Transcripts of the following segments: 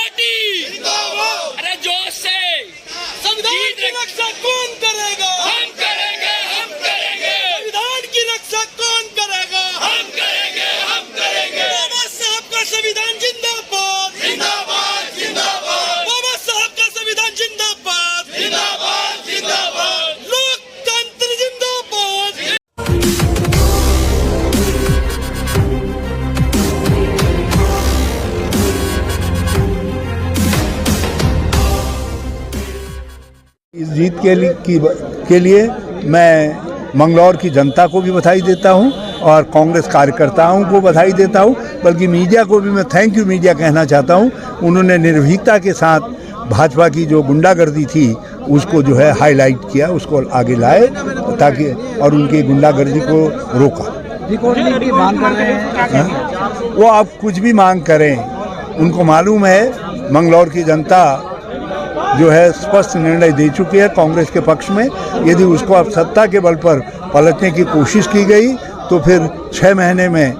Party अरे जोश से संविधान की रक्षा कौन करेगा? हम करेंगे, हम करेंगे। संविधान की रक्षा कौन करेगा? हम करेंगे, हम करेंगे। बाबा साहब का संविधान जिंदाबाद, जिंदाबाद, जिंदाबाद, बाबा साहब का संविधान जिंदाबाद, जिंदाबाद, जिंदाबाद। लोकतंत्र जिंदाबाद। इस जीत के लिए मैं मंगलौर की जनता को भी बधाई देता हूं और कांग्रेस कार्यकर्ताओं को बधाई देता हूं, बल्कि मीडिया को भी मैं थैंक यू मीडिया कहना चाहता हूं। उन्होंने निर्भीकता के साथ भाजपा की जो गुंडागर्दी थी उसको जो है हाईलाइट किया, उसको आगे लाए ताकि और उनकी गुंडागर्दी को रोका। की मांग कर रहे हैं, वो आप कुछ भी मांग करें, उनको मालूम है मंगलौर की जनता जो है स्पष्ट निर्णय दे चुकी है कांग्रेस के पक्ष में। यदि उसको अब सत्ता के बल पर पलटने की कोशिश की गई तो फिर 6 महीने में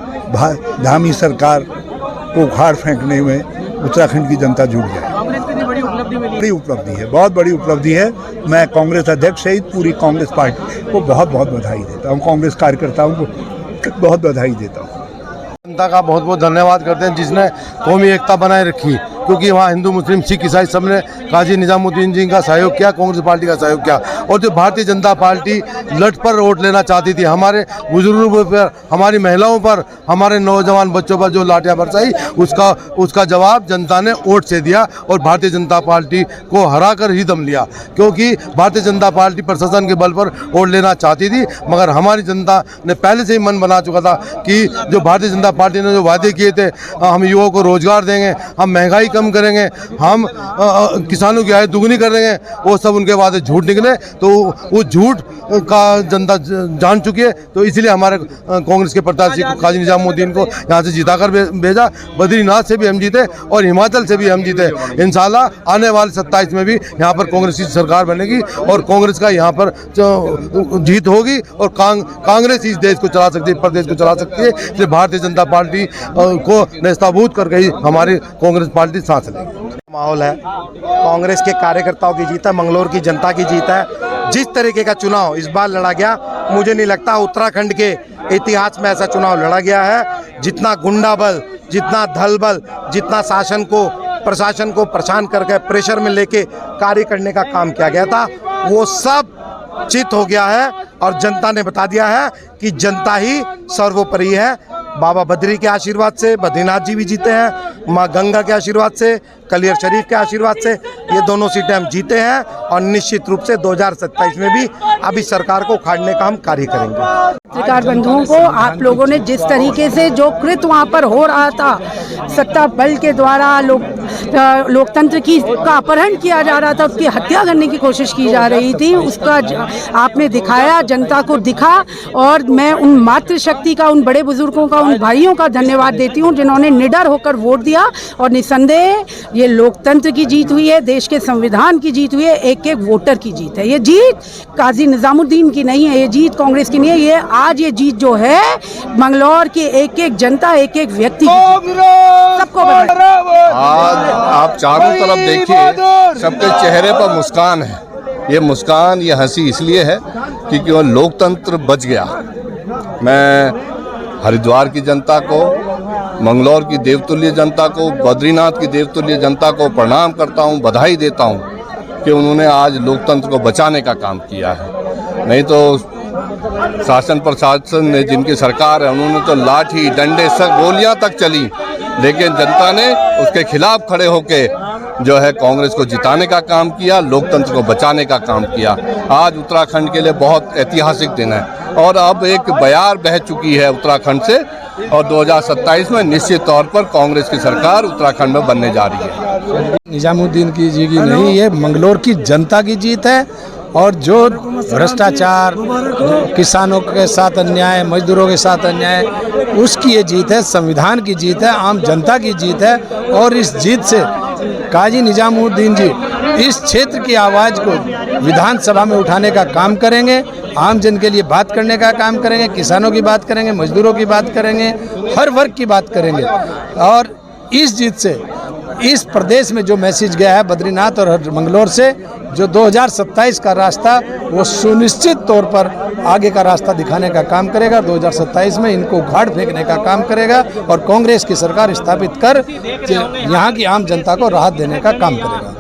धामी सरकार को उखाड़ फेंकने में उत्तराखंड की जनता जुट जाए। कांग्रेस की बड़ी उपलब्धि मिली, बड़ी उपलब्धि है, बहुत बड़ी उपलब्धि है। मैं कांग्रेस अध्यक्ष सहित पूरी कांग्रेस पार्टी को बहुत बहुत बधाई देता हूँ, कांग्रेस कार्यकर्ताओं को बहुत बधाई देता हूँ। जनता का बहुत बहुत धन्यवाद करते हैं जिसने कौमी एकता बनाए रखी, क्योंकि वहाँ हिंदू मुस्लिम सिख ईसाई सबने काजी निजामुद्दीन जी का सहयोग किया, कांग्रेस पार्टी का सहयोग किया। और जो भारतीय जनता पार्टी लट पर वोट लेना चाहती थी, हमारे बुजुर्गों पर, हमारी महिलाओं पर, हमारे नौजवान बच्चों पर जो लाठियां बरसाई, उसका जवाब जनता ने वोट से दिया और भारतीय जनता पार्टी को हरा कर ही दम लिया। क्योंकि भारतीय जनता पार्टी प्रशासन के बल पर वोट लेना चाहती थी, मगर हमारी जनता ने पहले से ही मन बना चुका था कि जो भारतीय जनता पार्टी ने जो वादे किए थे, हम युवाओं को रोजगार देंगे, हम महंगाई कम करेंगे, हम किसानों की आय दुगनी कर देंगे, वो सब उनके वादे झूठ निकले। तो वो झूठ का जनता जान चुकी है। तो इसलिए हमारे कांग्रेस के प्रत्याशी काजी निजामुद्दीन को यहाँ से जिताकर भेजा। बद्रीनाथ से भी हम जीते और हिमाचल से भी हम जीते। इंशाल्लाह आने वाले 27 में भी यहाँ पर कांग्रेस की सरकार बनेगी और कांग्रेस का यहाँ पर जीत होगी और कांग्रेस इस देश को चला सकती है, प्रदेश को चला सकती है। इसलिए भारतीय जनता पार्टी को नेस्ताभूत करके ही हमारी कांग्रेस पार्टी सांस लेगी। माहौल है, कांग्रेस के कार्यकर्ताओं की जीत है, मंगलौर की जनता की जीत है। जिस तरीके का चुनाव इस बार लड़ा गया, मुझे नहीं लगता उत्तराखंड के इतिहास में ऐसा चुनाव लड़ा गया है। जितना गुंडा बल, जितना धल बल, जितना प्रशासन को परेशान करके प्रेशर में लेके कार्य करने का काम किया गया था, वो सब चित हो गया है और जनता ने बता दिया है कि जनता ही सर्वोपरि है। बाबा बद्री के आशीर्वाद से बद्रीनाथ जी भी जीते हैं, माँ गंगा के आशीर्वाद से, कलियर शरीफ के आशीर्वाद से ये दोनों सीटें हम जीते हैं और निश्चित रूप से 2027 में भी अभी सरकार को उखाड़ने का हम कार्य करेंगे। पत्रकार बंधुओं को आप लोगों ने जिस तरीके से जो कृत्य वहाँ पर हो रहा था, सत्ता बल के द्वारा लोकतंत्र का अपहरण किया जा रहा था, उसकी हत्या करने की कोशिश की जा रही थी, उसका आपने दिखाया, जनता को दिखा। और मैं उन मातृशक्ति का, उन बड़े बुजुर्गों का, उन भाइयों का धन्यवाद देती हूँ जिन्होंने निडर होकर वोट दिया। और निसंदेह ये लोकतंत्र की जीत हुई है, देश के संविधान की जीत हुई है, एक एक वोटर की जीत है। ये जीत काजी निजामुद्दीन की नहीं है, ये जीत कांग्रेस की नहीं है, ये आज ये जीत जो है मंगलौर की एक एक जनता, एक एक व्यक्ति सबको आज आप चारों तरफ देखिए, सबके चेहरे पर मुस्कान है। ये मुस्कान, ये हंसी इसलिए है क्योंकि वो लोकतंत्र बच गया। मैं हरिद्वार की जनता को, मंगलौर की देवतुल्य जनता को, बद्रीनाथ की देवतुल्य जनता को प्रणाम करता हूँ, बधाई देता हूँ कि उन्होंने आज लोकतंत्र को बचाने का काम किया है। नहीं तो शासन प्रशासन ने, जिनकी सरकार है, उन्होंने तो लाठी डंडे सब गोलियां तक चली, लेकिन जनता ने उसके खिलाफ खड़े होके जो है कांग्रेस को जिताने का काम किया, लोकतंत्र को बचाने का काम किया। आज उत्तराखंड के लिए बहुत ऐतिहासिक दिन है और अब एक बयार बह चुकी है उत्तराखंड से और 2027 में निश्चित तौर पर कांग्रेस की सरकार उत्तराखंड में बनने जा रही है। निजामुद्दीन की जीत नहीं है, मंगलौर की जनता की जीत है। और जो भ्रष्टाचार, किसानों के साथ अन्याय, मजदूरों के साथ अन्याय, उसकी ये जीत है, संविधान की जीत है, आम जनता की जीत है। और इस जीत से काजी निजामुद्दीन जी इस क्षेत्र की आवाज़ को विधानसभा में उठाने का काम करेंगे, आम जन के लिए बात करने का काम करेंगे, किसानों की बात करेंगे, मजदूरों की बात करेंगे, हर वर्ग की बात करेंगे। और इस जीत से इस प्रदेश में जो मैसेज गया है बद्रीनाथ और मंगलौर से, जो 2027 का रास्ता वो सुनिश्चित तौर पर आगे का रास्ता दिखाने का काम करेगा। 2027 में इनको उखाड़ फेंकने का काम करेगा और कांग्रेस की सरकार स्थापित कर यहाँ की आम जनता को राहत देने का काम करेगा।